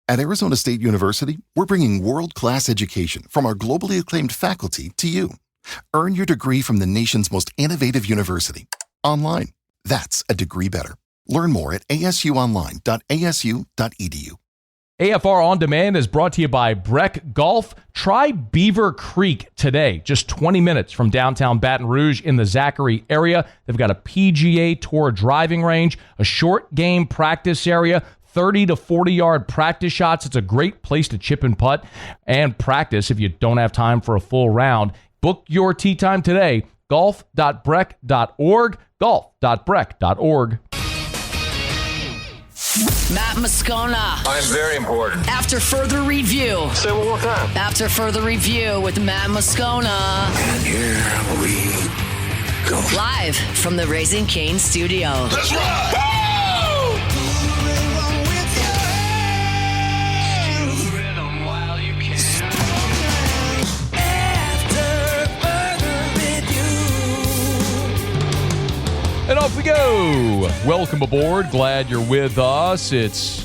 At Arizona State University, we're bringing world-class education from our globally acclaimed faculty to you. Earn your degree from the nation's most innovative university. Online. That's a degree better. Learn more at asuonline.asu.edu. AFR On Demand is brought to you by Breck Golf. Try Beaver Creek today, just 20 minutes from downtown Baton Rouge in the Zachary area. They've got a PGA Tour driving range, a short game practice area, 30 to 40-yard practice shots. It's a great place to chip and putt and practice if you don't have time for a full round. Book your tee time today, golf.breck.org, golf.breck.org. Matt Moscona. I'm very important. After further review. Say it one more time. After further review with Matt Moscona. And here we go. Live from the Raising Cane studio. Let's rock! And off we go. Welcome aboard. Glad you're with us. It's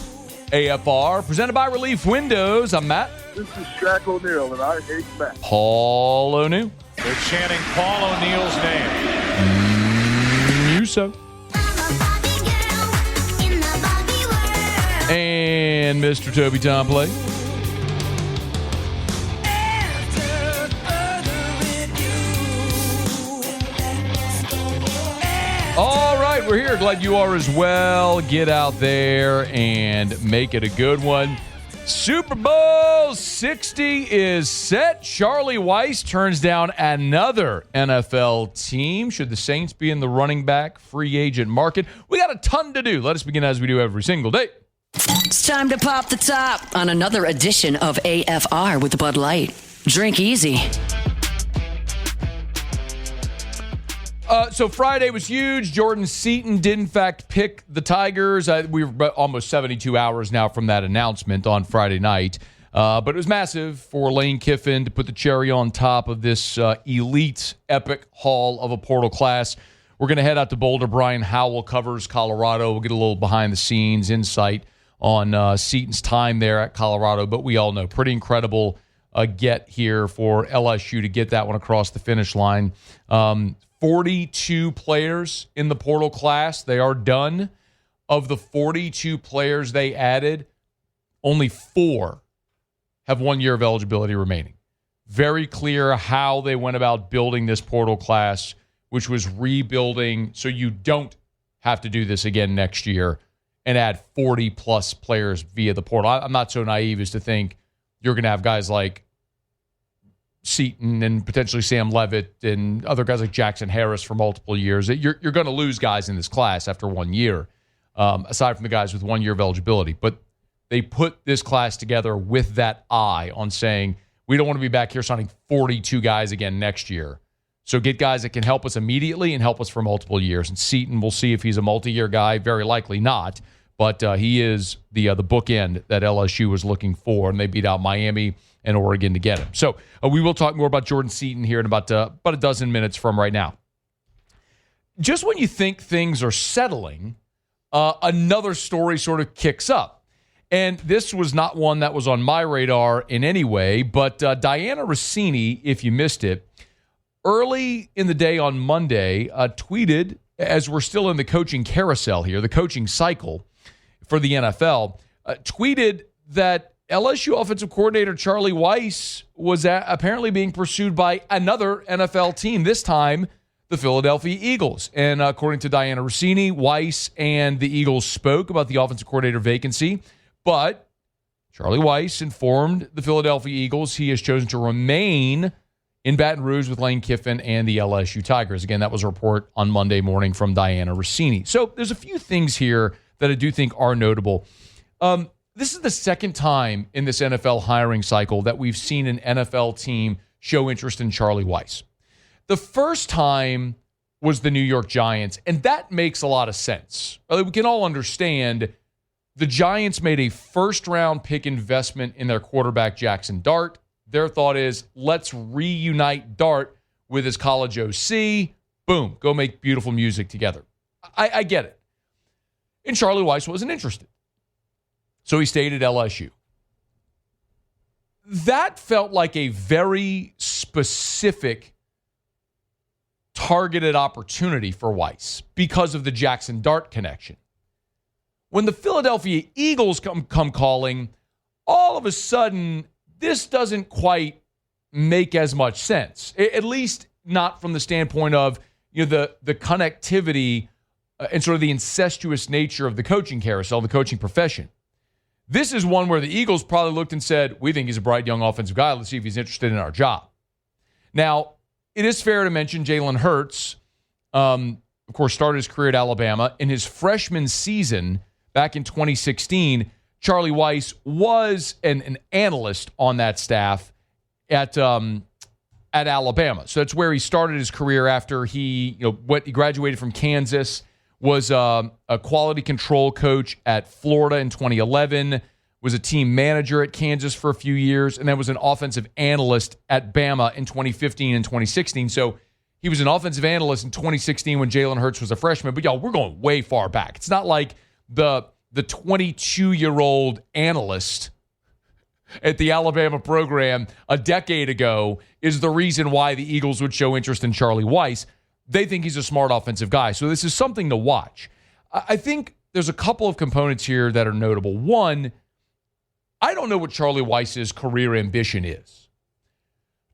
AFR, presented by Relief Windows. I'm Matt. This is Shaq O'Neal, and I hate Matt. Paul O'Neal. They're chanting Paul O'Neal's name. You so. And Mr. Toby Tomplay. All right, we're here. Glad you are as well. Get out there and make it a good one. Super Bowl 60 is set. Charlie Weis turns down another NFL team. Should the Saints be in the running back free agent market? We got a ton to do. Let us begin as we do every single day. It's time to pop the top on another edition of AFR with Bud Light. Drink easy. So Friday was huge. Jordan Seaton did, in fact, pick the Tigers. We were almost 72 hours now from that announcement on Friday night. But it was massive for Lane Kiffin to put the cherry on top of this elite, epic haul of a portal class. We're going to head out to Boulder. Brian Howell covers Colorado. We'll get a little behind-the-scenes insight on Seaton's time there at Colorado. But we all know, pretty incredible get here for LSU to get that one across the finish line. 42 players in the portal class. They are done. Of the 42 players they added, only 4 have 1 year of eligibility remaining. Very clear how they went about building this portal class, which was rebuilding so you don't have to do this again next year and add 40-plus players via the portal. I'm not so naive as to think you're going to have guys like Seaton and potentially Sam Levitt and other guys like Jackson Harris for multiple years. You're going to lose guys in this class after 1 year, aside from the guys with 1 year of eligibility. But they put this class together with that eye on saying, we don't want to be back here signing 42 guys again next year. So get guys that can help us immediately and help us for multiple years. And Seaton, we'll see if he's a multi-year guy. Very likely not. But he is the bookend that LSU was looking for, and they beat out Miami and Oregon to get him. So we will talk more about Jordan Seaton here in about a dozen minutes from right now. Just when you think things are settling, another story sort of kicks up. And this was not one that was on my radar in any way, but Diana Rossini, if you missed it, early in the day on Monday, tweeted, as we're still in the coaching carousel here, the coaching cycle for the NFL, tweeted that LSU offensive coordinator Charlie Weis was apparently being pursued by another NFL team, this time the Philadelphia Eagles. And according to Diana Rossini, Weis and the Eagles spoke about the offensive coordinator vacancy, but Charlie Weis informed the Philadelphia Eagles he has chosen to remain in Baton Rouge with Lane Kiffin and the LSU Tigers. Again, that was a report on Monday morning from Diana Rossini. So there's a few things here that I do think are notable. This is the second time in this NFL hiring cycle that we've seen an NFL team show interest in Charlie Weis. The first time was the New York Giants, and that makes a lot of sense. We can all understand the Giants made a first-round pick investment in their quarterback, Jackson Dart. Their thought is, let's reunite Dart with his college OC. Boom, go make beautiful music together. I get it. And Charlie Weis wasn't interested. So he stayed at LSU. that felt like a very specific targeted opportunity for Weis because of the Jackson Dart connection. When the Philadelphia Eagles come calling, all of a sudden, this doesn't quite make as much sense, at least not from the standpoint of the connectivity and sort of the incestuous nature of the coaching carousel, the coaching profession. This is one where the Eagles probably looked and said, we think he's a bright young offensive guy. Let's see if he's interested in our job. Now, it is fair to mention Jalen Hurts, of course, started his career at Alabama. In his freshman season back in 2016, Charlie Weis was an analyst on that staff at Alabama. So that's where he started his career after he graduated from Kansas, was a quality control coach at Florida in 2011, was a team manager at Kansas for a few years, and then was an offensive analyst at Bama in 2015 and 2016. So he was an offensive analyst in 2016 when Jalen Hurts was a freshman. But, y'all, we're going way far back. It's not like the 22-year-old analyst at the Alabama program a decade ago is the reason why the Eagles would show interest in Charlie Weis. They think he's a smart offensive guy. So this is something to watch. I think there's a couple of components here that are notable. One, I don't know what Charlie Weis's career ambition is.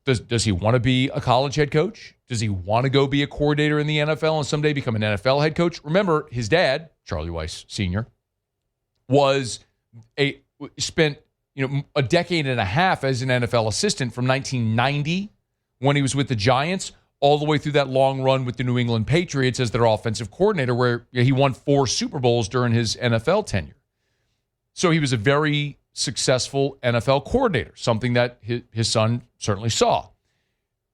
Does he want to be a college head coach? Does he want to go be a coordinator in the NFL and someday become an NFL head coach? Remember, his dad, Charlie Weis Sr., spent a decade and a half as an NFL assistant from 1990 when he was with the Giants all the way through that long run with the New England Patriots as their offensive coordinator, where he won 4 Super Bowls during his NFL tenure. So he was a very successful NFL coordinator, something that his son certainly saw.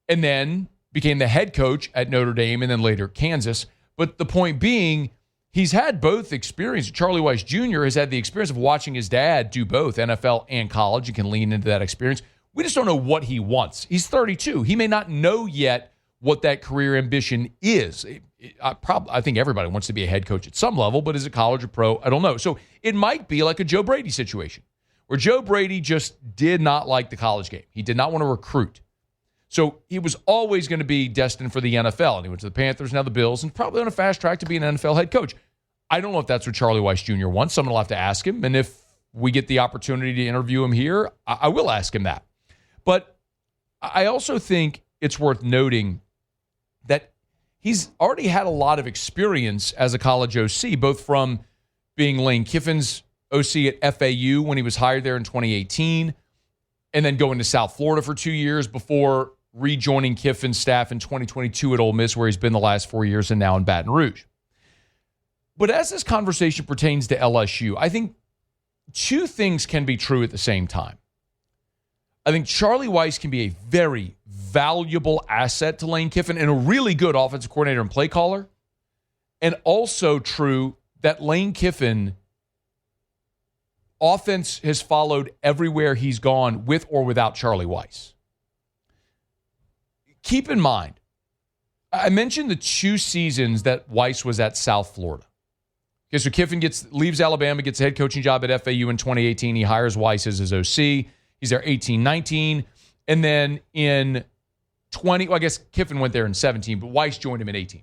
And then became the head coach at Notre Dame and then later Kansas. But the point being, he's had both experience. Charlie Weis Jr. has had the experience of watching his dad do both NFL and college and can lean into that experience. We just don't know what he wants. He's 32. He may not know yet what that career ambition is. I think everybody wants to be a head coach at some level, but is it college or pro? I don't know. So it might be like a Joe Brady situation where Joe Brady just did not like the college game. He did not want to recruit. So he was always going to be destined for the NFL. And he went to the Panthers, now the Bills, and probably on a fast track to be an NFL head coach. I don't know if that's what Charlie Weis Jr. wants. Someone will have to ask him. And if we get the opportunity to interview him here, I will ask him that. But I also think it's worth noting that he's already had a lot of experience as a college OC, both from being Lane Kiffin's OC at FAU when he was hired there in 2018, and then going to South Florida for 2 years before rejoining Kiffin's staff in 2022 at Ole Miss, where he's been the last 4 years, and now in Baton Rouge. But as this conversation pertains to LSU, I think two things can be true at the same time. I think Charlie Weis can be a very valuable asset to Lane Kiffin and a really good offensive coordinator and play caller. And also true that Lane Kiffin offense has followed everywhere he's gone with or without Charlie Weis. Keep in mind, I mentioned the 2 seasons that Weis was at South Florida. Okay, so Kiffin leaves Alabama, gets a head coaching job at FAU in 2018. He hires Weis as his OC. He's there 18-19. And then in I guess Kiffin went there in 17, but Weis joined him in 18.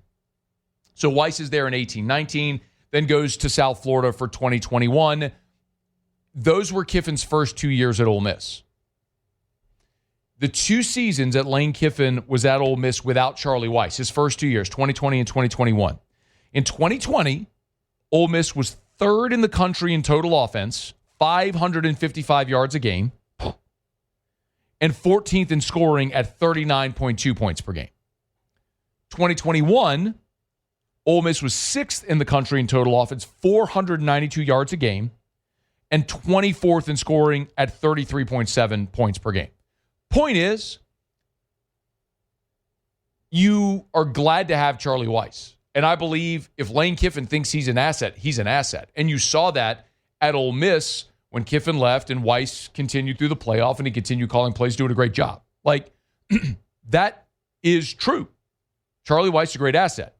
So Weis is there in 18-19, then goes to South Florida for 2021. Those were Kiffin's first 2 years at Ole Miss. The 2 seasons that Lane Kiffin was at Ole Miss without Charlie Weis, his first 2 years, 2020 and 2021. In 2020, Ole Miss was 3rd in the country in total offense, 555 yards a game, and 14th in scoring at 39.2 points per game. 2021, Ole Miss was 6th in the country in total offense, 492 yards a game, and 24th in scoring at 33.7 points per game. Point is, you are glad to have Charlie Weis. And I believe if Lane Kiffin thinks he's an asset, he's an asset. And you saw that at Ole Miss when Kiffin left and Weis continued through the playoff and he continued calling plays, doing a great job. Like, that is true. Charlie Weis is a great asset.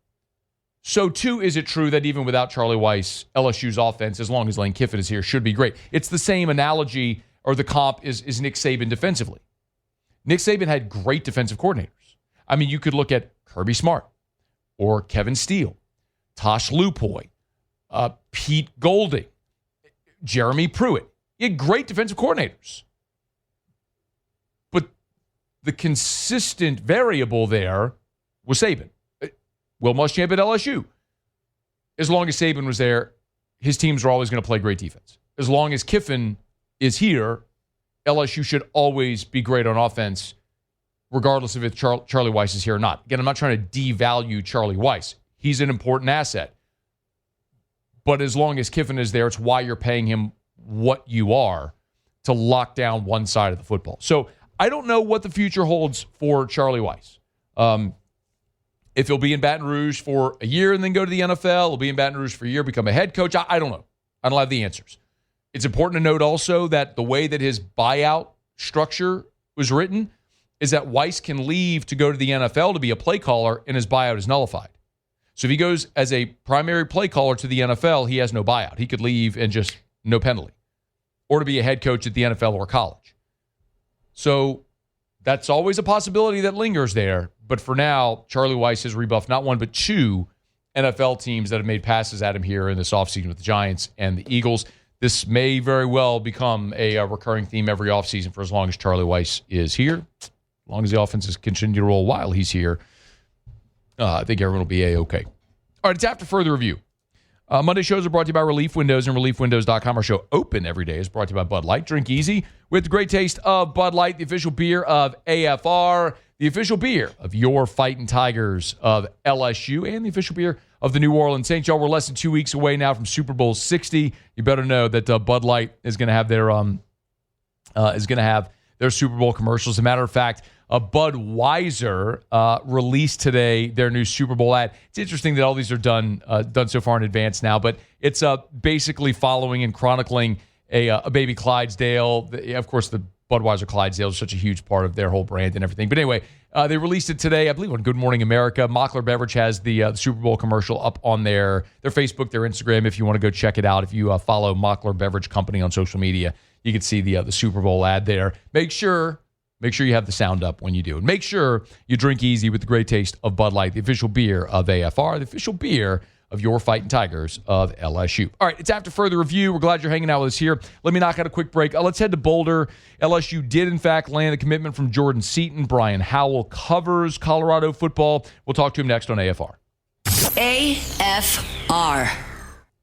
So, too, is it true that even without Charlie Weis, LSU's offense, as long as Lane Kiffin is here, should be great. It's the same analogy or the comp is Nick Saban defensively. Nick Saban had great defensive coordinators. I mean, you could look at Kirby Smart or Kevin Steele, Tosh Lupoy, Pete Golding, Jeremy Pruitt. He had great defensive coordinators. But the consistent variable there was Saban. Will Muschamp at LSU. As long as Saban was there, his teams are always going to play great defense. As long as Kiffin is here, LSU should always be great on offense, regardless of if Charlie Weis is here or not. Again, I'm not trying to devalue Charlie Weis. He's an important asset. But as long as Kiffin is there, it's why you're paying him what you are to lock down one side of the football. So I don't know what the future holds for Charlie Weis. If he'll be in Baton Rouge for a year and then go to the NFL, he'll be in Baton Rouge for a year, become a head coach. I don't know. I don't have the answers. It's important to note also that the way that his buyout structure was written is that Weis can leave to go to the NFL to be a play caller, and his buyout is nullified. So if he goes as a primary play caller to the NFL, he has no buyout. He could leave and just no penalty, or to be a head coach at the NFL or college. So that's always a possibility that lingers there. But for now, Charlie Weis has rebuffed not one but two NFL teams that have made passes at him here in this offseason with the Giants and the Eagles. This may very well become a recurring theme every offseason for as long as Charlie Weis is here. As long as the offenses continue to roll while he's here, I think everyone will be A-okay. All right, it's after further review. Monday shows are brought to you by Relief Windows and ReliefWindows.com. Our show open every day is brought to you by Bud Light. Drink easy with the great taste of Bud Light, the official beer of AFR, the official beer of your Fighting Tigers of LSU, and the official beer of the New Orleans Saints. Y'all, we're less than 2 weeks away now from Super Bowl 60. You better know that Bud Light is going to have their Super Bowl commercials. As a matter of fact, Budweiser released today their new Super Bowl ad. It's interesting that all these are done so far in advance now, but it's basically following and chronicling a baby Clydesdale. Of course, the Budweiser Clydesdale is such a huge part of their whole brand and everything. But anyway, they released it today, I believe, on Good Morning America. Mockler Beverage has the Super Bowl commercial up on their Facebook, their Instagram, if you want to go check it out. If you follow Mockler Beverage Company on social media, you can see the Super Bowl ad there. Make sure you have the sound up when you do. And make sure you drink easy with the great taste of Bud Light, the official beer of AFR, the official beer of your Fighting Tigers of LSU. All right, it's after further review. We're glad you're hanging out with us here. Let me knock out a quick break. Let's head to Boulder. LSU did, in fact, land a commitment from Jordan Seaton. Brian Howell covers Colorado football. We'll talk to him next on AFR. AFR.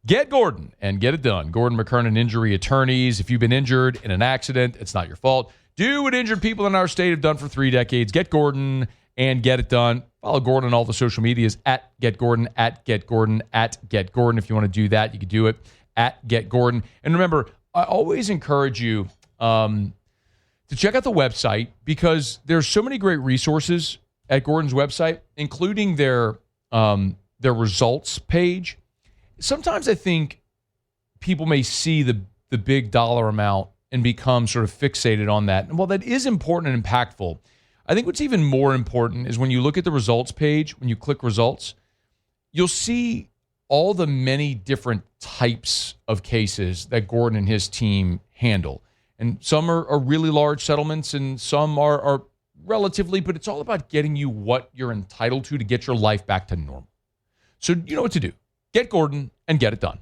Get Gordon and get it done. Gordon McKernan Injury Attorneys. If you've been injured in an accident, it's not your fault. Do what injured people in our state have done for 3 decades. Get Gordon and get it done. Follow Gordon on all the social medias at @GetGordon, @GetGordon, @GetGordon. If you want to do that, you can do it at @GetGordon. And remember, I always encourage you to check out the website because there's so many great resources at Gordon's website, including their results page. Sometimes I think people may see the big dollar amount and become sort of fixated on that. And while that is important and impactful, I think what's even more important is when you look at the results page, when you click results, you'll see all the many different types of cases that Gordon and his team handle. And some are really large settlements and some are relatively, but it's all about getting you what you're entitled to get your life back to normal. So you know what to do. Get Gordon and get it done.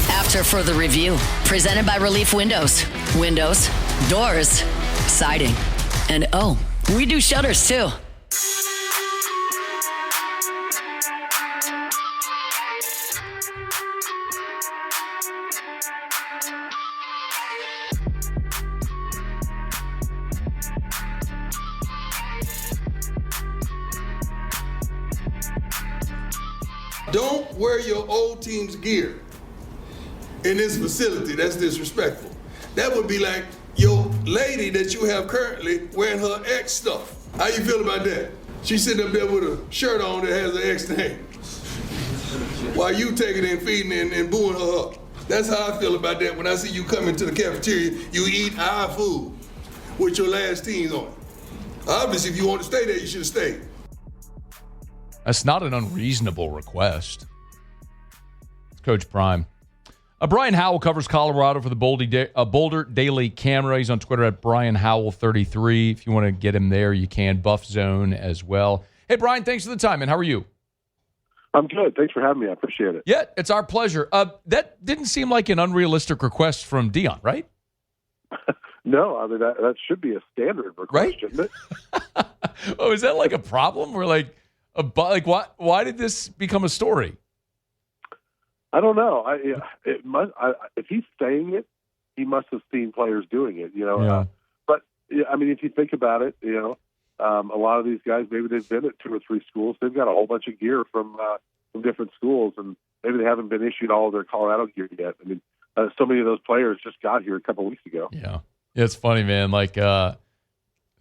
After further review, presented by Relief Windows. Windows, doors, siding, and oh, we do shutters too. Don't wear your old team's gear in this facility. That's disrespectful. That would be like your lady that you have currently wearing her ex stuff. How you feel about that? She's sitting up there with a shirt on that has her ex name. While you taking and feeding and booing her up. That's how I feel about that when I see you come into the cafeteria, you eat our food with your last teams on. Obviously, if you want to stay there, you should have stayed. That's not an unreasonable request. It's Coach Prime. Brian Howell covers Colorado for the Boulder Daily Camera. He's on Twitter at Brian Howell33. If you want to get him there, you can. Buff Zone as well. Hey, Brian, thanks for the time, man. How are you? I'm good. Thanks for having me. I appreciate it. Yeah, it's our pleasure. That didn't seem like an unrealistic request from Dion, right? No, I mean, that should be a standard request, right? shouldn't it? Oh, is that like a problem? Or why did this become a story? I don't know. If he's saying it, he must have seen players doing it, Yeah. But I mean, if you think about it, a lot of these guys, maybe they've been at 2 or 3 schools. They've got a whole bunch of gear from different schools, and maybe they haven't been issued all of their Colorado gear yet. I mean, so many of those players just got here a couple of weeks ago. Yeah, it's funny, man.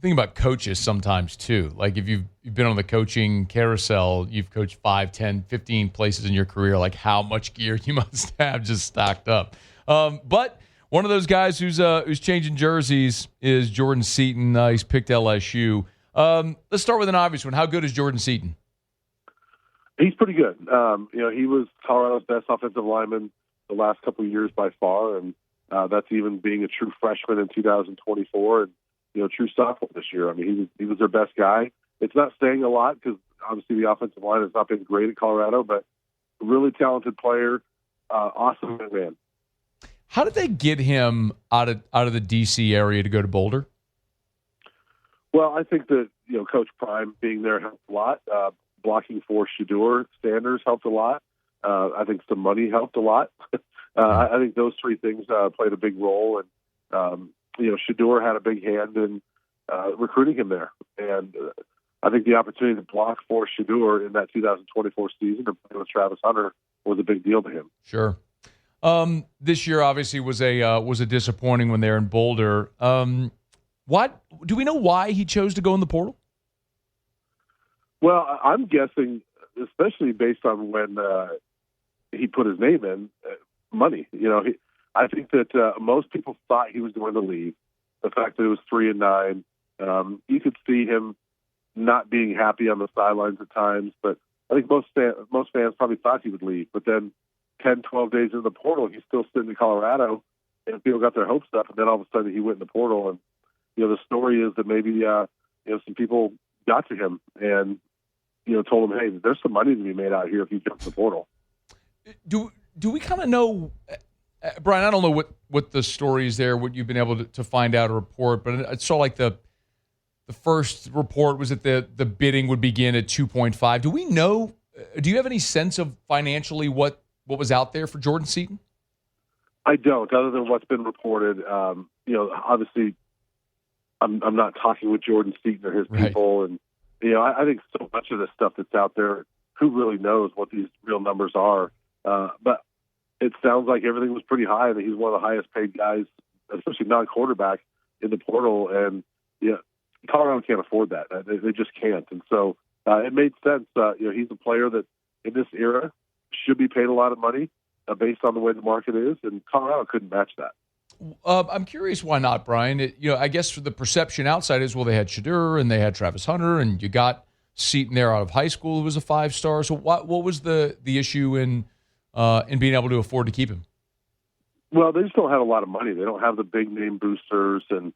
Think about coaches sometimes too. Like if you've been on the coaching carousel, you've coached 5, 10, 15 places in your career, like how much gear you must have just stocked up. But one of those guys who's changing jerseys is Jordan Seaton. He's picked LSU. Let's start with an obvious one. How good is Jordan Seaton? He's pretty good. He was Colorado's best offensive lineman the last couple of years by far, and that's even being a true freshman in 2024 and true sophomore this year. I mean, he was their best guy. It's not saying a lot because obviously the offensive line has not been great at Colorado, but really talented player, awesome man. How did they get him out of the D.C. area to go to Boulder? Well, I think that Coach Prime being there helped a lot. Blocking for Shedeur Sanders helped a lot. I think some money helped a lot. I think those 3 things played a big role, and Shedeur had a big hand in recruiting him there. And I think the opportunity to block for Shedeur in that 2024 season and play with Travis Hunter was a big deal to him. Sure. This year obviously was a disappointing one there in Boulder. What do we know why he chose to go in the portal? Well, I'm guessing, especially based on when he put his name in, money. I think that most people thought he was going to leave. The fact that it was 3-9, you could see him not being happy on the sidelines at times. But I think most fans probably thought he would leave. But then 10, 12 days in the portal, he's still sitting in Colorado, and people got their hopes up. And then all of a sudden, he went in the portal. And the story is that maybe some people got to him and told him, hey, there's some money to be made out here if you jump in the portal. Do we kind of know? Brian, I don't know what the story is there, what you've been able to find out or report, but I saw like the first report was that the bidding would begin at 2.5. Do we know? Do you have any sense of financially what was out there for Jordan Seaton? I don't, other than what's been reported. Obviously, I'm not talking with Jordan Seaton or his people, and I think so much of the stuff that's out there, who really knows what these real numbers are? But it sounds like everything was pretty high, and he's one of the highest paid guys, especially non-quarterback, in the portal. And Colorado can't afford that; they just can't. And so it made sense. He's a player that in this era should be paid a lot of money based on the way the market is, and Colorado couldn't match that. I'm curious why not, Brian. I guess for the perception outside is, well, they had Shedeur and they had Travis Hunter, and you got Seaton there out of high school who was a 5-star. So what was the issue in being able to afford to keep him? Well, they just don't have a lot of money. They don't have the big name boosters, and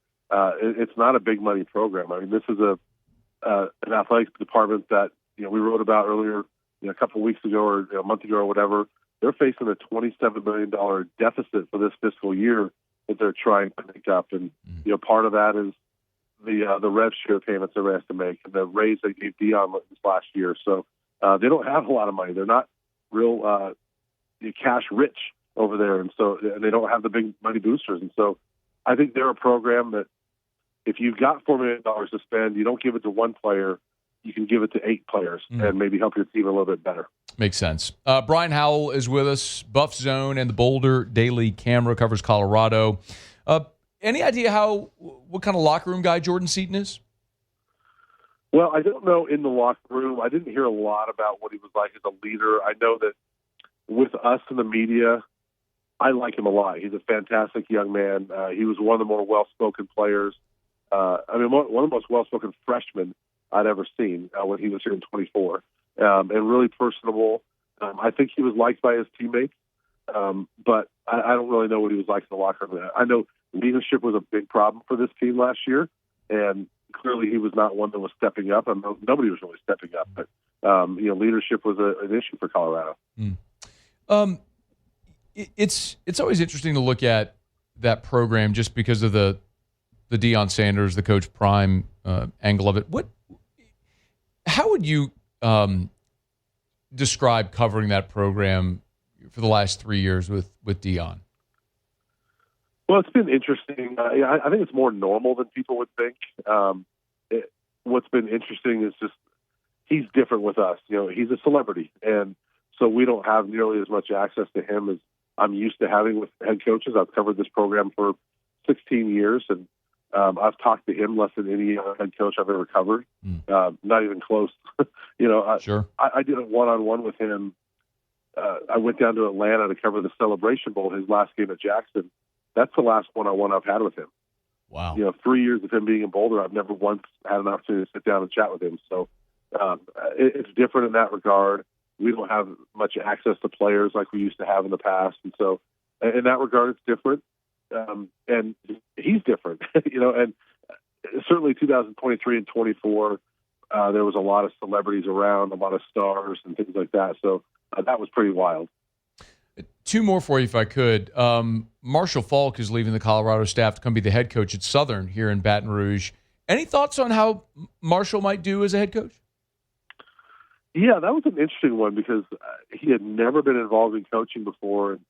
it's not a big money program. I mean, this is an athletics department that we wrote about earlier, a couple of weeks ago or a month ago or whatever. They're facing a $27 million deficit for this fiscal year that they're trying to make up, and part of that is the rev share payments they're going to have to make, and the raise they gave Dion this last year. So they don't have a lot of money. They're not real cash rich over there, and they don't have the big money boosters. And so I think they're a program that if you've got $4 million to spend, you don't give it to one player, you can give it to 8 players and maybe help your team a little bit better. Makes sense. Brian Howell is with us. Buff Zone and the Boulder Daily Camera covers Colorado. Any idea what kind of locker room guy Jordan Seaton is? Well, I don't know in the locker room. I didn't hear a lot about what he was like as a leader. I know that with us in the media, I like him a lot. He's a fantastic young man. He was one of the more well-spoken players. One of the most well-spoken freshmen I'd ever seen when he was here in 24, and really personable. I think he was liked by his teammates. but I don't really know what he was like in the locker room. I know leadership was a big problem for this team last year, and clearly he was not one that was stepping up. Nobody was really stepping up, but leadership was an issue for Colorado. It's always interesting to look at that program just because of the Deion Sanders, the Coach Prime angle of it. How would you describe covering that program for the last 3 years with Deion? Well, it's been interesting. I think it's more normal than people would think. What's been interesting is just he's different with us. He's a celebrity, and so we don't have nearly as much access to him as I'm used to having with head coaches. I've covered this program for 16 years, and I've talked to him less than any head coach I've ever covered. Not even close. Sure. I did a one-on-one with him. I went down to Atlanta to cover the Celebration Bowl, his last game at Jackson. That's the last one-on-one I've had with him. Wow. 3 years of him being in Boulder, I've never once had an opportunity to sit down and chat with him. So it's different in that regard. We don't have much access to players like we used to have in the past. And so in that regard, it's different. And he's different, and certainly 2023 and 24, there was a lot of celebrities around, a lot of stars and things like that. So that was pretty wild. Two more for you, if I could. Marshall Faulk is leaving the Colorado staff to come be the head coach at Southern here in Baton Rouge. Any thoughts on how Marshall might do as a head coach? Yeah, that was an interesting one because he had never been involved in coaching before.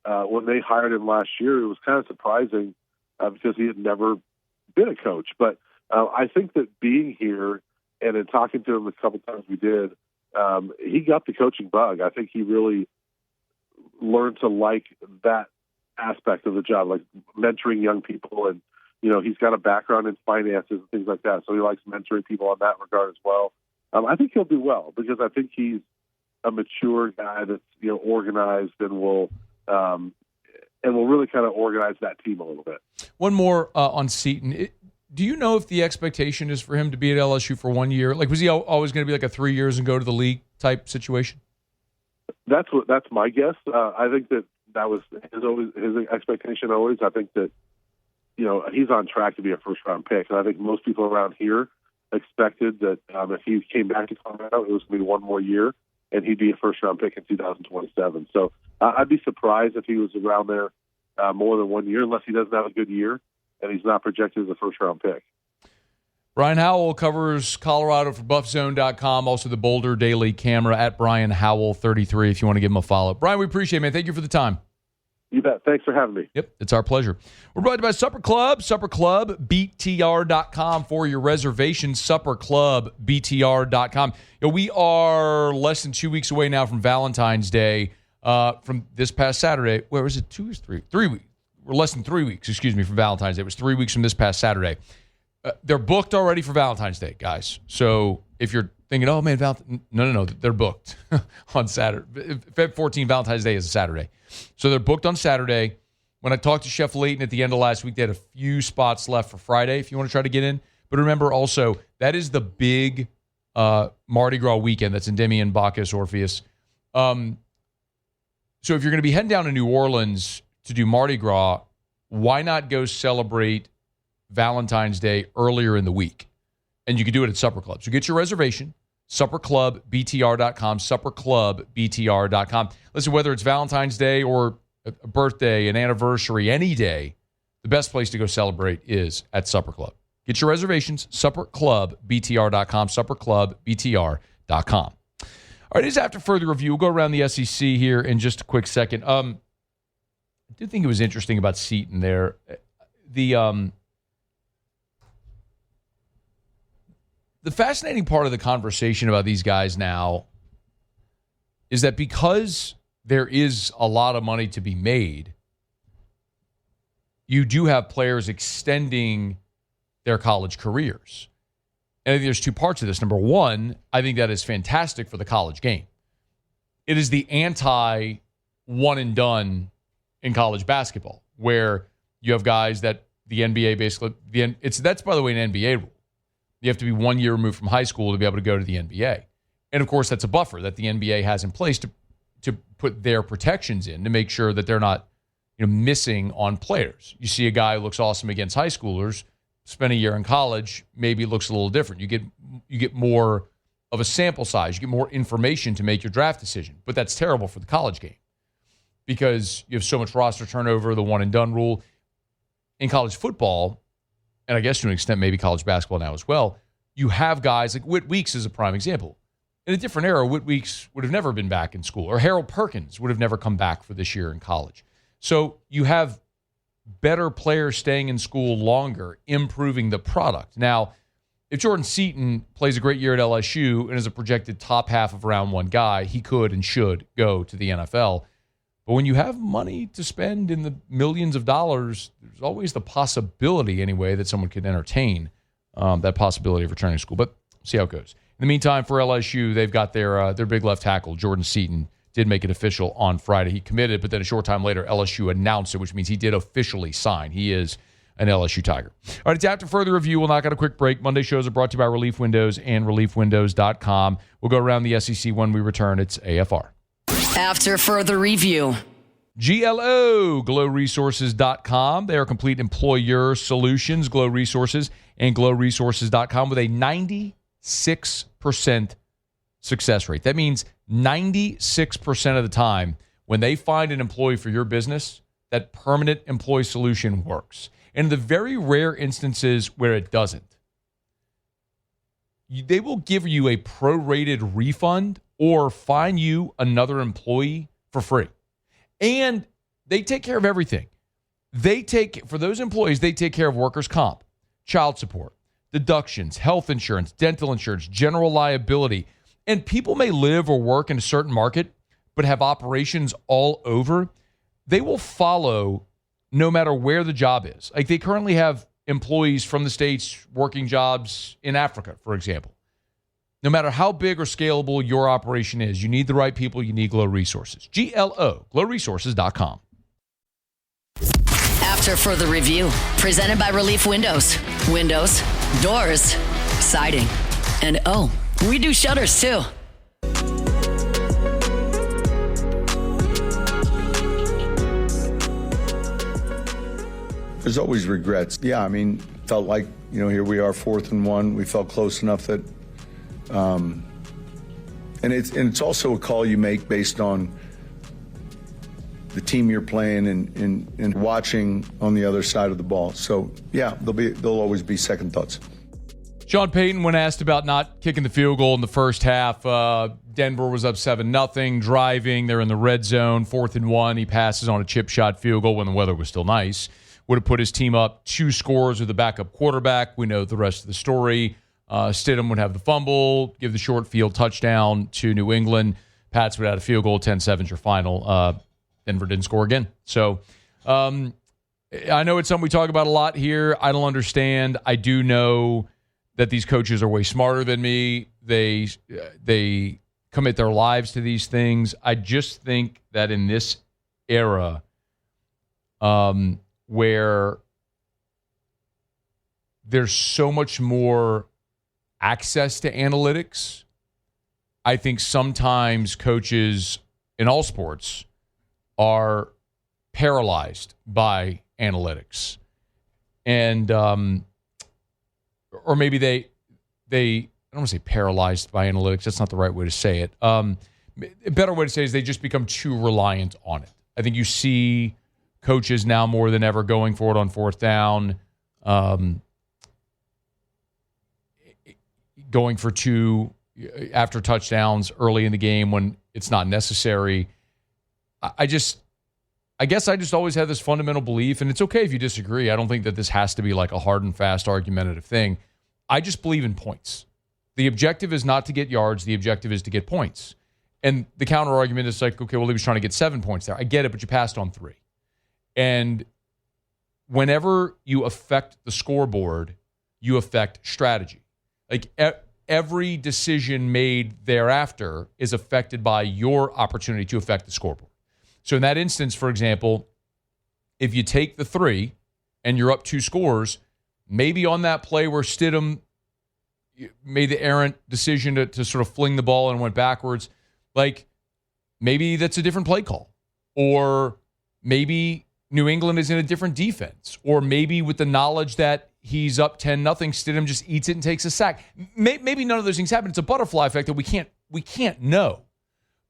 When they hired him last year, it was kind of surprising because he had never been a coach. But I think that being here and in talking to him a couple times we did, he got the coaching bug. I think he really learned to like that aspect of the job, like mentoring young people. And, he's got a background in finances and things like that. So he likes mentoring people in that regard as well. I think he'll do well because I think he's a mature guy that's, organized and will really kind of organize that team a little bit. One more on Seaton. Do you know if the expectation is for him to be at LSU for 1 year? Like, was he always going to be like a 3 years and go to the league type situation? That's my guess. I think that was his expectation always. I think that, he's on track to be a first round pick. And I think most people around here expected that if he came back to Colorado, it was going to be 1 more year and he'd be a first round pick in 2027. So I'd be surprised if he was around there more than 1 year, unless he doesn't have a good year and he's not projected as a first-round pick. Brian Howell covers Colorado for BuffZone.com, also the Boulder Daily Camera at Brian Howell 33 if you want to give him a follow. Brian, we appreciate it, man. Thank you for the time. You bet. Thanks for having me. Yep, it's our pleasure. We're brought to you by Supper Club, SupperClubBTR.com for your reservations, SupperClubBTR.com. We are less than 2 weeks away now from Valentine's Day. From this past Saturday, where was it? 2 or 3? 3 weeks. We're less than 3 weeks, from Valentine's Day. It was 3 weeks from this past Saturday. They're booked already for Valentine's Day, guys. So if you're thinking, oh, man, no, they're booked on Saturday. Feb 14, Valentine's Day is a Saturday. So they're booked on Saturday. When I talked to Chef Layton at the end of last week, they had a few spots left for Friday if you want to try to get in. But remember also, that is the big Mardi Gras weekend. That's Endymion, Bacchus, Orpheus. So if you're going to be heading down to New Orleans to do Mardi Gras, why not go celebrate Valentine's Day earlier in the week? And you can do it at Supper Club. So get your reservation, SupperClubBTR.com, SupperClubBTR.com. Listen, whether it's Valentine's Day or a birthday, an anniversary, any day, the best place to go celebrate is at Supper Club. Get your reservations, SupperClubBTR.com, SupperClubBTR.com. All right, it is after further review. We'll go around the SEC here in just a quick second. I did think it was interesting about Seaton there. The fascinating part of the conversation about these guys now is that because there is a lot of money to be made, you do have players extending their college careers. And I think there's two parts of this. Number one, I think that is fantastic for the college game. It is the anti-one and done in college basketball, where you have guys that the NBA basically, that's by the way an NBA rule. You have to be 1 year removed from high school to be able to go to the NBA. And of course, that's a buffer that the NBA has in place to to put their protections in to make sure that they're not missing on players. You see a guy who looks awesome against high schoolers, spend a year in college, maybe it looks a little different. You get more of a sample size. You get more information to make your draft decision. But that's terrible for the college game because you have so much roster turnover, the one and done rule. In college football, and I guess to an extent maybe college basketball now as well, you have guys like Whit Weeks is a prime example. In a different era, Whit Weeks would have never been back in school, or Harold Perkins would have never come back for this year in college. So you have better players staying in school longer, improving the product. Now, if Jordan Seaton plays a great year at LSU and is a projected top half of round one guy, he could and should go to the NFL. But when you have money to spend in the millions of dollars, there's always the possibility, anyway, that someone could entertain that possibility of returning to school. But see how it goes. In the meantime, for LSU, they've got their big left tackle, Jordan Seaton, did make it official on Friday. He committed, but then a short time later, LSU announced it, which means he did officially sign. He is an LSU Tiger. All right, it's after further review. We'll knock out a quick break. Monday shows are brought to you by Relief Windows and ReliefWindows.com. We'll go around the SEC when we return. It's AFR. After further review. GLO, GlowResources.com. They are complete employer solutions, Glow Resources and GlowResources.com with a 96% success rate. That means 96% of the time when they find an employee for your business, that permanent employee solution works. And in the very rare instances where it doesn't, they will give you a prorated refund or find you another employee for free. And they take care of everything. For those employees, they take care of workers' comp, child support, deductions, health insurance, dental insurance, general liability. And people may live or work in a certain market, but have operations all over. They will follow no matter where the job is. Like they currently have employees from the States working jobs in Africa, for example. No matter how big or scalable your operation is, you need the right people, you need Glow Resources. GLO, GlowResources.com. After further review, presented by Relief Windows. Windows, doors, siding, and we do shutters too. There's always regrets. Yeah, I mean, felt like, here we are 4th and 1. We felt close enough that, and it's also a call you make based on the team you're playing and watching on the other side of the ball. So yeah, there'll always be second thoughts. Sean Payton, when asked about not kicking the field goal in the first half, Denver was up 7-0, driving. They're in the red zone, 4th and 1. He passes on a chip shot field goal when the weather was still nice. Would have put his team up 2 scores with a backup quarterback. We know the rest of the story. Stidham would have the fumble, give the short field touchdown to New England. Pats would have a field goal, 10-7's your final. Denver didn't score again. So I know it's something we talk about a lot here. I don't understand. I do know that these coaches are way smarter than me. They commit their lives to these things. I just think that in this era, where there's so much more access to analytics, I think sometimes coaches in all sports are paralyzed by analytics. And or maybe they I don't want to say paralyzed by analytics. That's not the right way to say it. A better way to say it is they just become too reliant on it. I think you see coaches now more than ever going for it on 4th down, going for 2 after touchdowns early in the game when it's not necessary. I guess I just always had this fundamental belief, and it's okay if you disagree. I don't think that this has to be like a hard and fast argumentative thing. I just believe in points. The objective is not to get yards. The objective is to get points. And the counter argument is like, okay, well, he was trying to get 7 points there. I get it, but you passed on 3. And whenever you affect the scoreboard, you affect strategy. Like every decision made thereafter is affected by your opportunity to affect the scoreboard. So in that instance, for example, if you take the 3 and you're up 2 scores, maybe on that play where Stidham made the errant decision to sort of fling the ball and went backwards, like maybe that's a different play call. Or maybe New England is in a different defense. Or maybe with the knowledge that he's up 10-0, Stidham just eats it and takes a sack. Maybe none of those things happen. It's a butterfly effect that we can't know.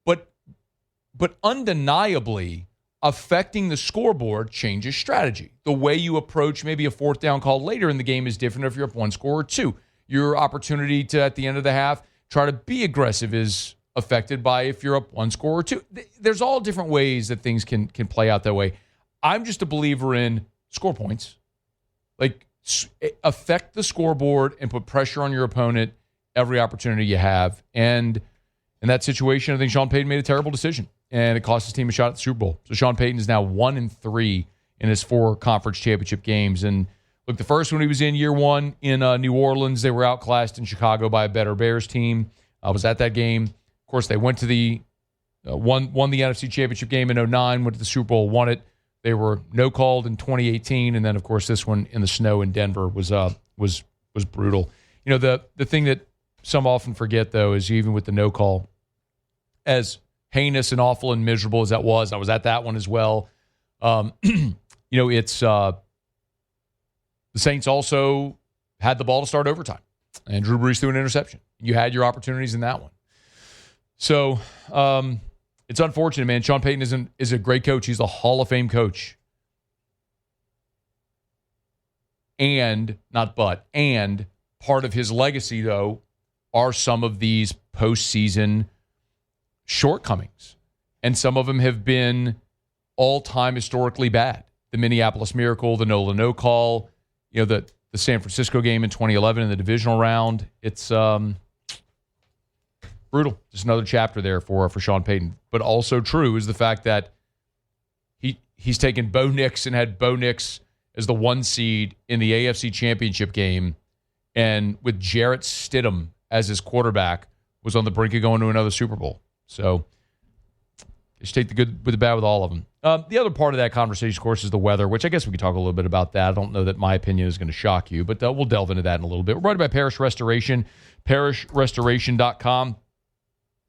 But undeniably, affecting the scoreboard changes strategy. The way you approach maybe a fourth down call later in the game is different if you're up one score or two. Your opportunity to, at the end of the half, try to be aggressive is affected by if you're up one score or two. There's all different ways that things can play out that way. I'm just a believer in score points. Like, affect the scoreboard and put pressure on your opponent every opportunity you have. And in that situation, I think Sean Payton made a terrible decision, and it cost his team a shot at the Super Bowl. So Sean Payton is now 1-3 in his 4 conference championship games. And look, the first one he was in year one in New Orleans, they were outclassed in Chicago by a better Bears team. I was at that game. Of course, they went to the won the NFC Championship game in 2009, went to the Super Bowl, won it. They were no-called in 2018, and then, of course, this one in the snow in Denver was brutal. You know, the thing that some often forget, though, is even with the no-call, as heinous and awful and miserable as that was, I was at that one as well. You know, it's the Saints also had the ball to start overtime, and Drew Brees threw an interception. You had your opportunities in that one. So it's unfortunate, man. Sean Payton is a great coach. He's a Hall of Fame coach. And part of his legacy, though, are some of these postseason shortcomings. And some of them have been all-time historically bad. The Minneapolis Miracle, the Nola no call, you know, the San Francisco game in 2011 in the divisional round. It's brutal. Just another chapter there for Sean Payton. But also true is the fact that he's taken Bo Nix and had Bo Nix as the 1 seed in the AFC Championship game, and with Jarrett Stidham as his quarterback, was on the brink of going to another Super Bowl. So just take the good with the bad with all of them. The other part of that conversation, of course, is the weather, which I guess we could talk a little bit about that. I don't know that my opinion is going to shock you, but we'll delve into that in a little bit. We're brought to you by Parish Restoration, parishrestoration.com.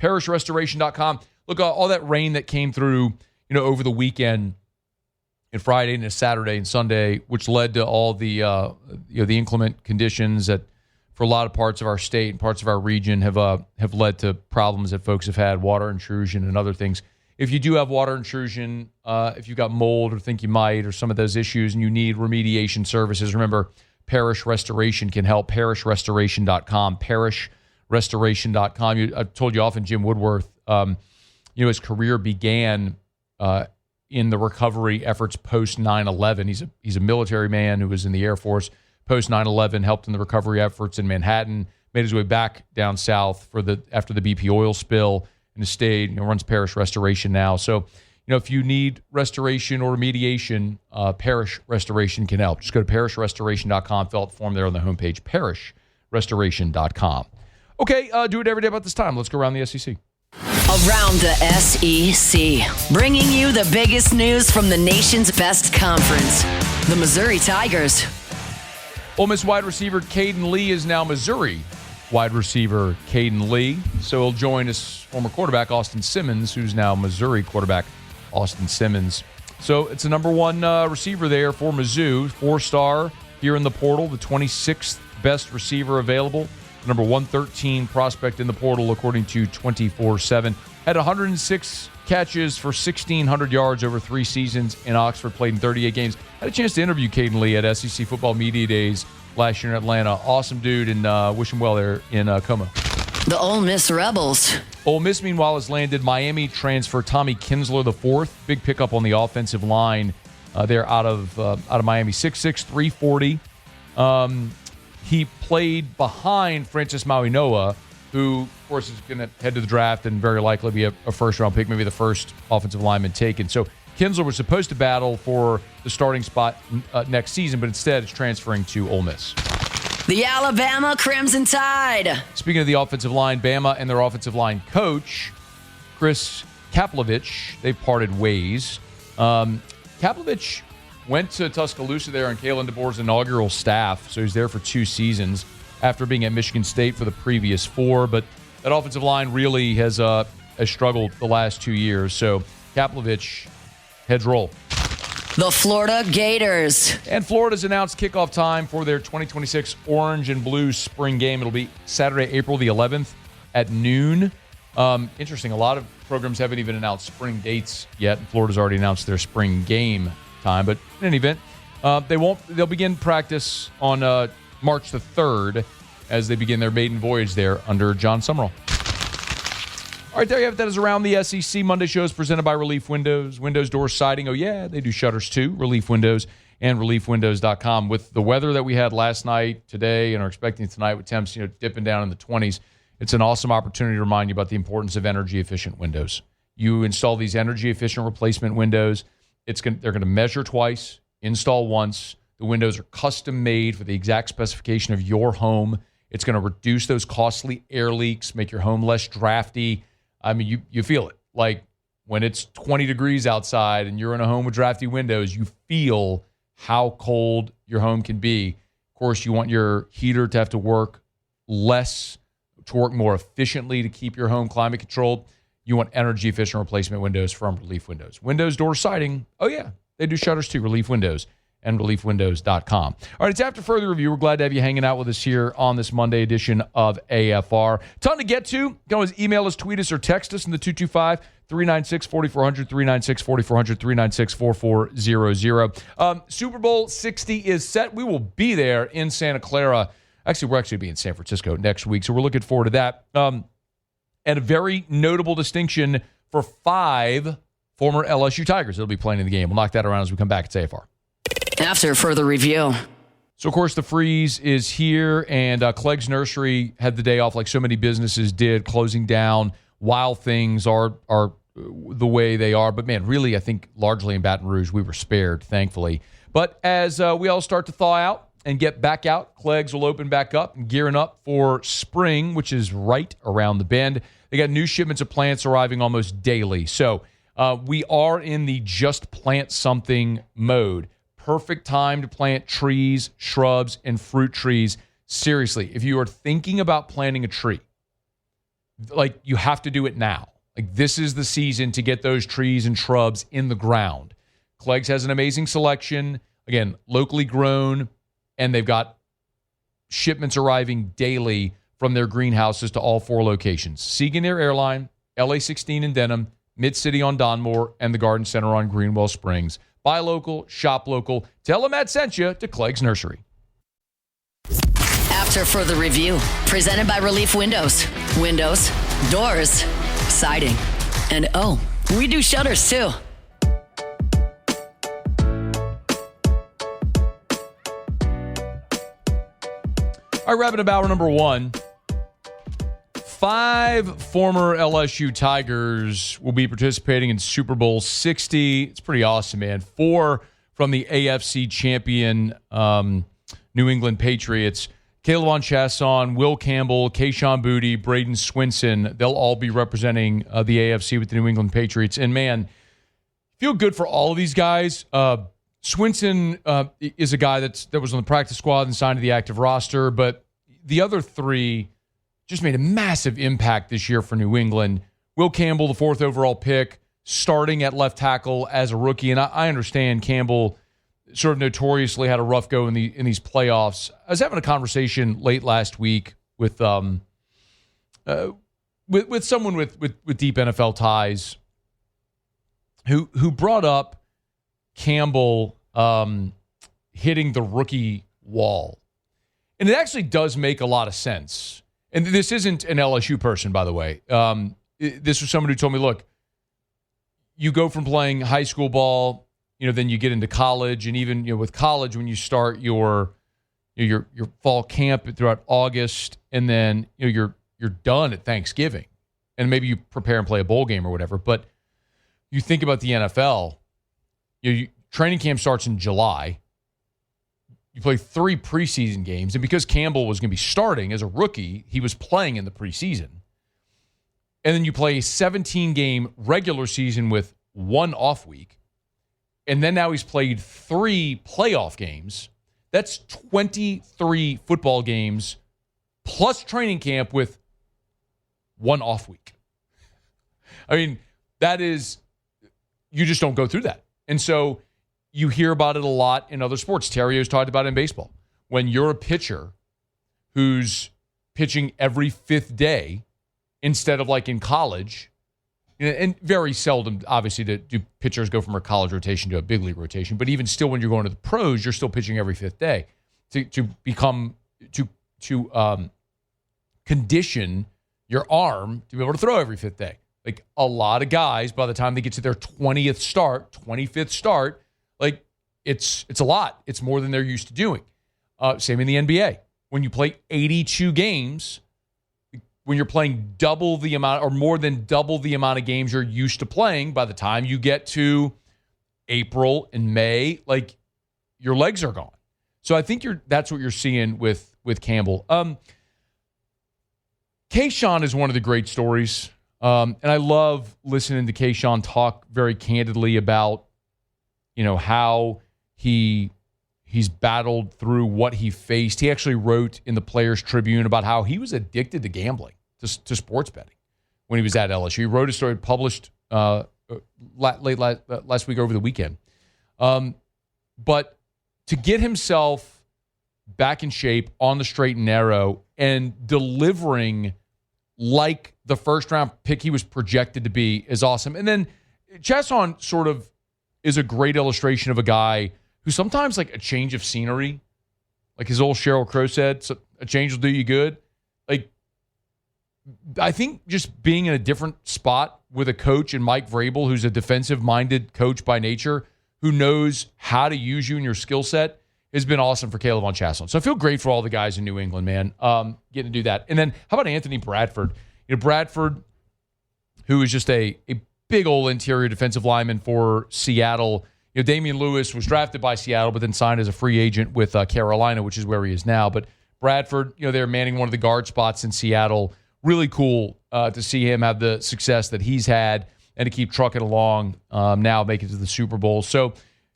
Parishrestoration.com. Look, all that rain that came through, you know, over the weekend and Friday and Saturday and Sunday, which led to all the the inclement conditions that for a lot of parts of our state and parts of our region have led to problems that folks have had, water intrusion and other things. If you do have water intrusion, if you've got mold or think you might, or some of those issues, and you need remediation services, remember, Parish Restoration can help. Parishrestoration.com. Parishrestoration.com. I've told you often, Jim Woodworth, his career began in the recovery efforts post 9/11. He's a military man who was in the Air Force post 9/11, helped in the recovery efforts in Manhattan, made his way back down south after the BP oil spill, and has stayed. Runs Parish Restoration now. So, if you need restoration or remediation, Parish Restoration can help. Just go to parishrestoration.com. Fill out the form there on the homepage. Parishrestoration.com. Okay, do it every day about this time. Let's go around the SEC. Around the SEC, bringing you the biggest news from the nation's best conference, the Missouri Tigers. Ole Miss wide receiver Caden Lee is now Missouri wide receiver Caden Lee. So he'll join his former quarterback Austin Simmons, who's now Missouri quarterback Austin Simmons. So it's the number one receiver there for Mizzou, 4-star here in the portal, the 26th best receiver available. Number 113 prospect in the portal, according to 24/7. Had 106 catches for 1,600 yards over 3 seasons in Oxford, played in 38 games. Had a chance to interview Caden Lee at SEC Football Media Days last year in Atlanta. Awesome dude, and wish him well there in Como. The Ole Miss Rebels. Ole Miss, meanwhile, has landed Miami transfer Tommy Kinsler IV. Big pickup on the offensive line there out of Miami. 6'6", 340. He played behind Francis Mauigoa, who, of course, is going to head to the draft and very likely be a first-round pick, maybe the first offensive lineman taken. So Kinsler was supposed to battle for the starting spot next season, but instead is transferring to Ole Miss. The Alabama Crimson Tide. Speaking of the offensive line, Bama and their offensive line coach, Chris Kaplovich, they parted ways. Kaplovich went to Tuscaloosa there on Kalen DeBoer's inaugural staff, so he's there for 2 seasons after being at Michigan State for the previous 4. But that offensive line really has has struggled the last 2 years. So Kaplovich, heads roll. The Florida Gators. And Florida's announced kickoff time for their 2026 Orange and Blue spring game. It'll be Saturday, April the 11th at noon. Interesting. A lot of programs haven't even announced spring dates yet. Florida's already announced their spring game time. But in any event, they'll begin practice on March the 3rd as they begin their maiden voyage there under John Summerall. All right, there you have it. That is Around the SEC. Monday shows presented by Relief Windows. Windows, doors, siding. Oh, yeah, they do shutters too. Relief Windows and reliefwindows.com. With the weather that we had last night, today, and are expecting tonight with temps dipping down in the 20s, it's an awesome opportunity to remind you about the importance of energy-efficient windows. You install these energy-efficient replacement windows. They're going to measure twice, install once. The windows are custom-made for the exact specification of your home. It's going to reduce those costly air leaks, make your home less drafty. I mean, you feel it. Like when it's 20 degrees outside and you're in a home with drafty windows, you feel how cold your home can be. Of course, you want your heater to have to work less, to work more efficiently to keep your home climate controlled. You want energy-efficient replacement windows from Relief Windows. Windows, door, siding. Oh, yeah. They do shutters too. Relief Windows and reliefwindows.com. All right, it's After Further Review. We're glad to have you hanging out with us here on this Monday edition of AFR. Ton to get to. You can always email us, tweet us, or text us in the 225-396-4400, 396-4400, 396-4400. Super Bowl 60 is set. We will be there in Santa Clara. Actually, we're actually be in San Francisco next week, so we're looking forward to that. And a very notable distinction for 5 former LSU Tigers that'll be playing in the game. We'll knock that around as we come back at AFR. After Further Review. So, of course, the freeze is here, and Clegg's Nursery had the day off like so many businesses did, closing down while things are the way they are. But, man, really, I think largely in Baton Rouge, we were spared, thankfully. But as we all start to thaw out and get back out, Clegg's will open back up and gearing up for spring, which is right around the bend. They got new shipments of plants arriving almost daily. So we are in the just plant something mode. Perfect time to plant trees, shrubs, and fruit trees. Seriously, if you are thinking about planting a tree, like you have to do it now. Like this is the season to get those trees and shrubs in the ground. Clegg's has an amazing selection. Again, locally grown, and they've got shipments arriving daily from their greenhouses to all 4 locations. Segan Air Airline, LA 16 in Denham, Mid-City on Donmore, and the Garden Center on Greenwell Springs. Buy local, shop local. Tell them Matt sent you to Clegg's Nursery. After Further Review, presented by Relief Windows. Windows, doors, siding. And oh, we do shutters too. All right, wrapping up hour number 1. 5 former LSU Tigers will be participating in Super Bowl 60. It's pretty awesome, man. 4 from the AFC champion New England Patriots. Caleb Von Chasson, Will Campbell, Kayshon Boutte, Braden Swinson. They'll all be representing the AFC with the New England Patriots. And, man, feel good for all of these guys. Swinson is a guy that was on the practice squad and signed to the active roster, but the other 3 just made a massive impact this year for New England. Will Campbell, the 4th overall pick, starting at left tackle as a rookie. And I understand Campbell sort of notoriously had a rough go in these playoffs. I was having a conversation late last week with someone with deep NFL ties who brought up Campbell hitting the rookie wall. And it actually does make a lot of sense. And this isn't an LSU person, by the way. This was someone who told me, look, you go from playing high school ball, then you get into college, and even with college, when you start your fall camp throughout August, and then you're done at Thanksgiving, and maybe you prepare and play a bowl game or whatever. But you think about the NFL, training camp starts in July. You play 3 preseason games, and because Campbell was going to be starting as a rookie, he was playing in the preseason. And then you play a 17-game regular season with 1 off week. And then now he's played 3 playoff games. That's 23 football games plus training camp with 1 off week. I mean, that is, you just don't go through that. And so you hear about it a lot in other sports. Terrio's talked about it in baseball. When you're a pitcher who's pitching every fifth day instead of like in college, and very seldom, obviously, do pitchers go from a college rotation to a big league rotation. But even still, when you're going to the pros, you're still pitching every fifth day to condition your arm to be able to throw every fifth day. Like a lot of guys, by the time they get to their 25th start, like it's a lot. It's more than they're used to doing. Same in the NBA. When you play 82 games, when you're playing double the amount or more than double the amount of games you're used to playing, by the time you get to April and May, like your legs are gone. So I think that's what you're seeing with Campbell. Kayshawn is one of the great stories. And I love listening to Kayshawn talk very candidly about, how he's battled through what he faced. He actually wrote in the Players Tribune about how he was addicted to gambling, to sports betting when he was at LSU. He wrote a story published late last week over the weekend. But to get himself back in shape on the straight and narrow and delivering like the first-round pick he was projected to be is awesome. And then Chasson sort of is a great illustration of a guy who sometimes, like, a change of scenery, like his old Sheryl Crow said, so a change will do you good. Like, I think just being in a different spot with a coach in Mike Vrabel, who's a defensive-minded coach by nature, who knows how to use you and your skill set, has been awesome for Caleb on Chasson. So I feel great for all the guys in New England, man, getting to do that. And then how about Anthony Bradford? Bradford, who is just a big old interior defensive lineman for Seattle. Damian Lewis was drafted by Seattle, but then signed as a free agent with Carolina, which is where he is now. But Bradford, they're manning one of the guard spots in Seattle. Really cool to see him have the success that he's had and to keep trucking along now, make it to the Super Bowl. So,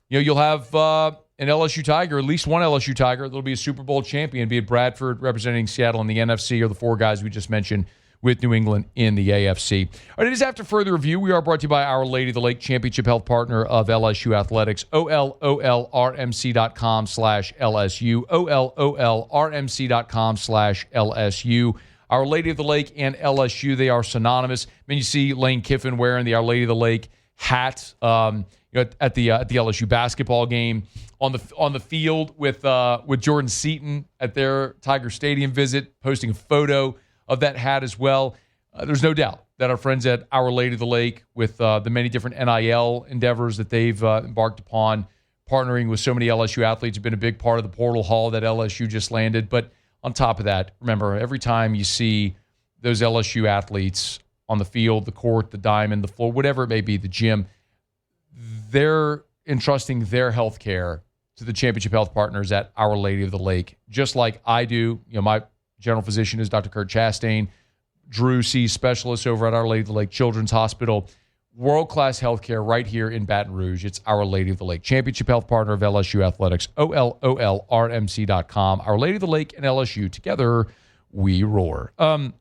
you'll have an LSU Tiger, at least one LSU Tiger, that'll be a Super Bowl champion, be it Bradford representing Seattle in the NFC or the four guys we just mentioned with New England in the AFC. All right, it is after further review. We are brought to you by Our Lady of the Lake, championship health partner of LSU Athletics, OLOLRMC.com/LSU, OLOLRMC.com/LSU. Our Lady of the Lake and LSU, they are synonymous. I mean, you see Lane Kiffin wearing the Our Lady of the Lake hat at the LSU basketball game, on the field with Jordan Seaton at their Tiger Stadium visit, posting a photo of that hat as well. There's no doubt that our friends at Our Lady of the Lake, with the many different NIL endeavors that they've embarked upon, partnering with so many LSU athletes, have been a big part of the portal haul that LSU just landed. But on top of that, remember, every time you see those LSU athletes on the field, the court, the diamond, the floor, whatever it may be, the gym, they're entrusting their health care to the championship health partners at Our Lady of the Lake, just like I do. My general physician is Dr. Kurt Chastain. Drew sees specialists over at Our Lady of the Lake Children's Hospital. World-class healthcare right here in Baton Rouge. It's Our Lady of the Lake, championship health partner of LSU Athletics, OLOLRMC.com. Our Lady of the Lake and LSU, together we roar. I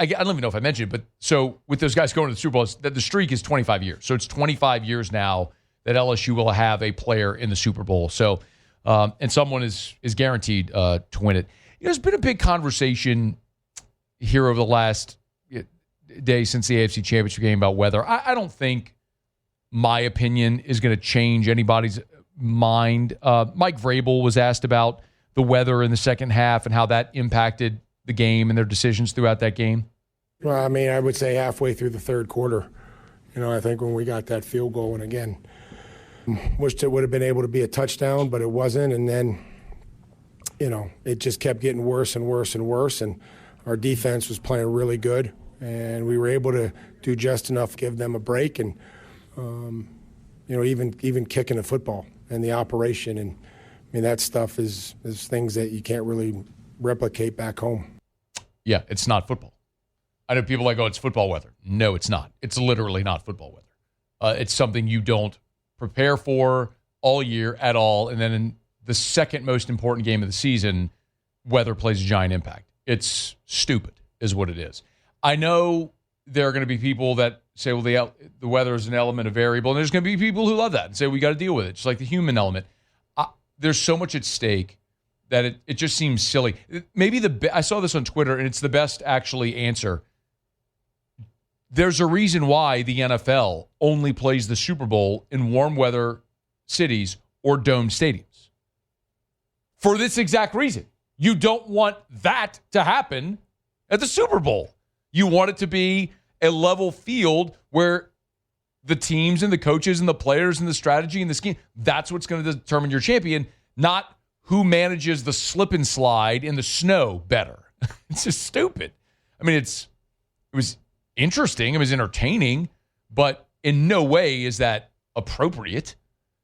don't even know if I mentioned it, but so with those guys going to the Super Bowl, the streak is 25 years. So it's 25 years now that LSU will have a player in the Super Bowl. So, and someone is guaranteed to win it. There's been a big conversation here over the last day since the AFC Championship game about weather. I don't think my opinion is going to change anybody's mind. Mike Vrabel was asked about the weather in the second half and how that impacted the game and their decisions throughout that game. Well, I mean, I would say halfway through the third quarter. I think when we got that field goal, and again, wished it would have been able to be a touchdown, but it wasn't. And then, it just kept getting worse and worse and worse. And our defense was playing really good. And we were able to do just enough to give them a break and, even kicking the football and the operation. And, I mean, that stuff is things that you can't really replicate back home. Yeah, it's not football. I know people like, it's football weather. No, it's not. It's literally not football weather. It's something you don't prepare for all year at all. And then in the second most important game of the season, weather plays a giant impact. It's stupid is what it is. I know there are going to be people that say, well, the weather is an element, a variable. And there's going to be people who love that and say, we got to deal with it. Just like the human element. There's so much at stake that it just seems silly. Maybe I saw this on Twitter, and it's the best actually answer. There's a reason why the NFL only plays the Super Bowl in warm weather cities or domed stadiums. For this exact reason. You don't want that to happen at the Super Bowl. You want it to be a level field where the teams and the coaches and the players and the strategy and the scheme, that's what's going to determine your champion, not who manages the slip and slide in the snow better. It's just stupid. I mean, it was interesting. It was entertaining, but in no way is that appropriate.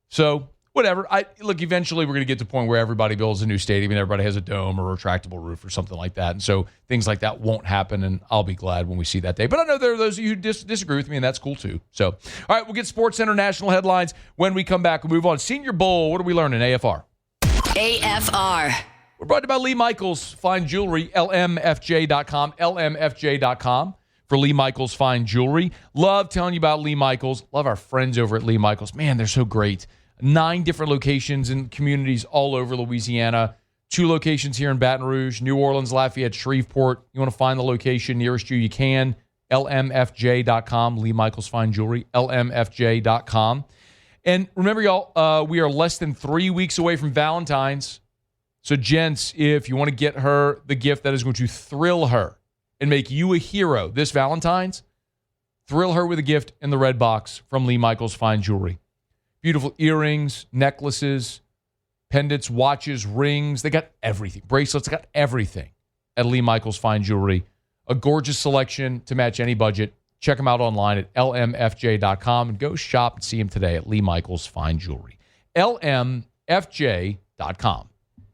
So whatever. Look, eventually we're going to get to the point where everybody builds a new stadium and everybody has a dome or a retractable roof or something like that. And so things like that won't happen, and I'll be glad when we see that day. But I know there are those of you who disagree with me, and that's cool too. So, all right, we'll get Sports International headlines when we come back. We'll move on. Senior Bowl, what are we learning? AFR. AFR. We're brought to you by Lee Michaels Fine Jewelry, lmfj.com, lmfj.com. For Lee Michaels Fine Jewelry. Love telling you about Lee Michaels. Love our friends over at Lee Michaels. Man, they're so great. 9 different locations in communities all over Louisiana. 2 locations here in Baton Rouge, New Orleans, Lafayette, Shreveport. You want to find the location nearest you can. lmfj.com, Lee Michaels Fine Jewelry, lmfj.com. And remember, y'all, we are less than 3 weeks away from Valentine's. So, gents, if you want to get her the gift that is going to thrill her and make you a hero this Valentine's, thrill her with a gift in the red box from Lee Michaels Fine Jewelry. Beautiful earrings, necklaces, pendants, watches, rings. They got everything. Bracelets, they got everything at Lee Michaels Fine Jewelry. A gorgeous selection to match any budget. Check them out online at lmfj.com and go shop and see them today at Lee Michaels Fine Jewelry. lmfj.com.